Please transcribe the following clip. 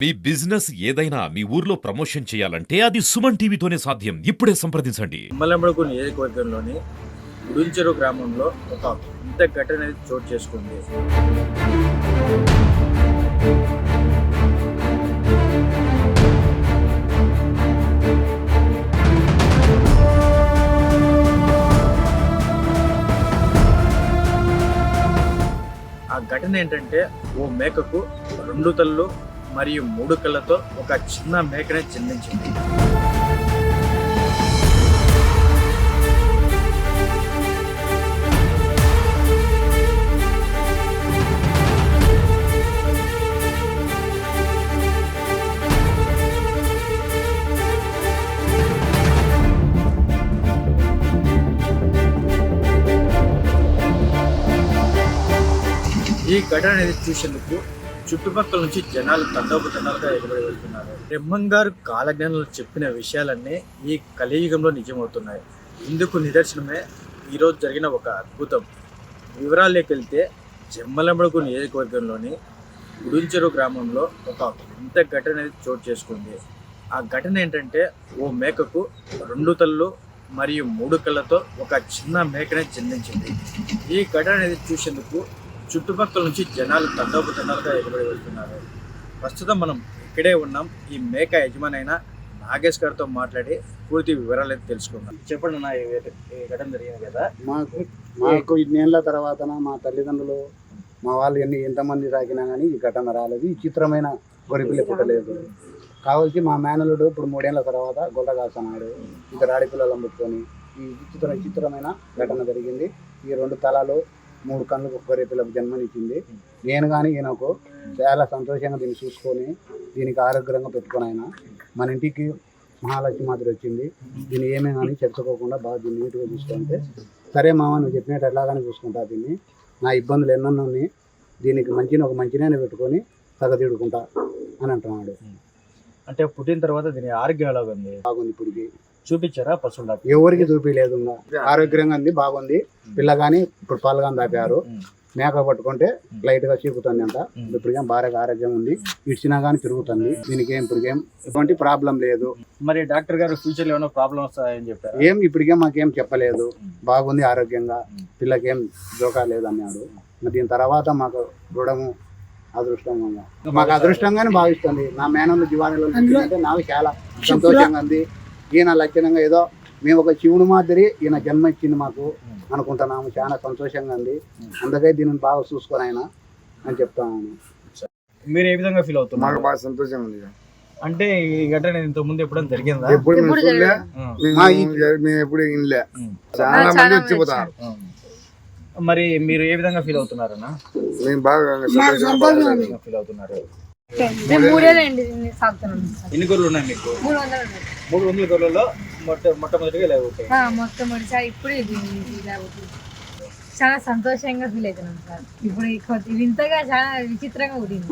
మీ business ఏదైనా మీ ఊర్లో promotion చేయాలంటే అది సుమన్ టీవీతోనే సాధ్యం. ఇప్పుడే సంప్రదించండి. నిమ్మలంబడుగు నియోజకవర్గంలోని గుడించెరు గ్రామంలో ఒక వింత ఘటన అనేది చోటు చేసుకుంది. ఆ ఘటన ఏంటంటే, ఓ మేకకు 2 తలలు మరియు 3 కళ్ళతో ఒక చిన్న మేకనే జన్మించింది. ఈ ఘటన అనేది చూసేందుకు చుట్టుపక్కల నుంచి జనాలు తండోపతండాలుగా ఎగబడి వెళ్తున్నారు. బ్రహ్మంగారు కాలజ్ఞానంలో చెప్పిన విషయాలన్నీ ఈ కలియుగంలో నిజమవుతున్నాయి. ఇందుకు నిదర్శనమే ఈరోజు జరిగిన ఒక అద్భుతం. వివరాల్లోకి వెళ్తే, జమ్మలంబడుగు నియోజకవర్గంలోని గుడించెరు గ్రామంలో ఒక వింత ఘటన అనేది చోటు చేసుకుంది. ఆ ఘటన ఏంటంటే, ఓ మేకకు 2 తలలు మరియు 3 కళ్ళతో ఒక చిన్న మేకనే జన్మించింది. ఈ ఘటన అనేది చూసేందుకు చుట్టుపక్కల నుంచి జనాలు తండోపతండాలుగా ఎగబడి వెళ్తున్నారు. ప్రస్తుతం మనం ఇక్కడే ఉన్నాం. ఈ మేక యజమాని అయిన నాగేష్ గారితో మాట్లాడి పూర్తి వివరాలు అయితే తెలుసుకుందాం. చెప్పండి నా, ఈ ఘటన జరిగింది కదా. మాకు 2 ఏళ్ళ తర్వాత మా తల్లిదండ్రులు, మా వాళ్ళు ఎంతమంది తాకినా కానీ ఈ ఘటన రాలేదు. ఈ చిత్రమైన గొరిపిల్లి పుట్టలేదు. కావాల్సి మా మేనలుడు ఇప్పుడు 3 ఏళ్ళ తర్వాత గొల్ల కాసన్నాడు. ఇద్దరు ఆడపిల్లలను పెట్టుకొని ఈ చిత్రమైన ఘటన జరిగింది. ఈ 2 తలాలు 3 కళ్ళకు గొర్రెపిల్లకు జన్మనిచ్చింది. నేను కానీ ఈయనకు చాలా సంతోషంగా దీన్ని చూసుకొని దీనికి ఆరోగ్యంగా పెట్టుకొని ఆయన మన ఇంటికి మహాలక్ష్మి మాదిరి వచ్చింది. దీన్ని ఏమే కానీ చెప్పుకోకుండా బాగా దీన్ని నీట్గా చూసుకుంటే, సరే మామ నువ్వు చెప్పినట్టు ఎలాగానే చూసుకుంటా, దీన్ని నా ఇబ్బందులు ఎన్నోన్నీ దీనికి ఒక మంచినే పెట్టుకొని తగదిడుకుంటా అని అంటున్నాడు. అంటే పుట్టిన తర్వాత దీని ఆరోగ్యం ఎలా ఉంది? బాగుంది. ఇప్పటికి చూపించారా పశువులు? ఎవరికి చూపించలేదు. ఆరోగ్యంగా ఉంది, బాగుంది. పిల్ల కానీ ఇప్పుడు పాలు కానీ దాపారు. మేక పట్టుకుంటే లైట్ గా చీకుతుంది అంట. ఇప్పటికేం బాగా ఆరోగ్యం ఉంది. ఇచ్చినా కానీ తిరుగుతుంది. దీనికి ఇప్పటికేం ఎటువంటి ప్రాబ్లం లేదు. మరి డాక్టర్ గారు ఫ్యూచర్ లో ఏమైనా ప్రాబ్లం వస్తాయని చెప్పారు? ఇప్పటికేం మాకేం చెప్పలేదు. బాగుంది, ఆరోగ్యంగా, పిల్లకేం జోకా లేదన్నాడు. దీని తర్వాత మాకు రుణము అదృష్టంగా, మాకు అదృష్టంగానే భావిస్తుంది. నా మేనలు జీవాణిలో అంటే నాకు చాలా సంతోషంగా ఉంది. ఈయన లక్షణంగా ఏదో మేము ఒక శివుడు మాదిరి ఈయన జన్మ ఇచ్చింది మాకు అనుకుంటున్నాము. చాలా సంతోషంగా ఉంది. అందుకే దీనిని బాగా చూసుకొని ఆయన అని చెప్తాను. మీరు ఏ విధంగా ఫీల్ అవుతున్నారు? మాకు బాగా సంతోషంగా ఉంది. అంటే ఈ ఘటన ఇంత ముందు ఎప్పుడైనా జరిగిందా? ఎప్పుడు మేము చూడలే, మేము ఎప్పుడు వినలే. చాలా మంది వచ్చిపోతారు. మరి మీరు ఏ విధంగా ఫీల్ అవుతున్నారన్నా? మేము బాగా సంతోషంగా ఫీల్ అవుతున్నారు. ఎన్ని గొర్రెలు ఉన్నాయి మీకు? 300 గొర్రెలలో మొట్టమొదటిగా ఇలా ఉంటాయి. మొట్టమొదటిసారి ఇప్పుడు చాలా సంతోషంగా ఫీల్ అవుతున్నాం సార్. ఇప్పుడు వింతగా చాలా విచిత్రంగా ఉంటుంది.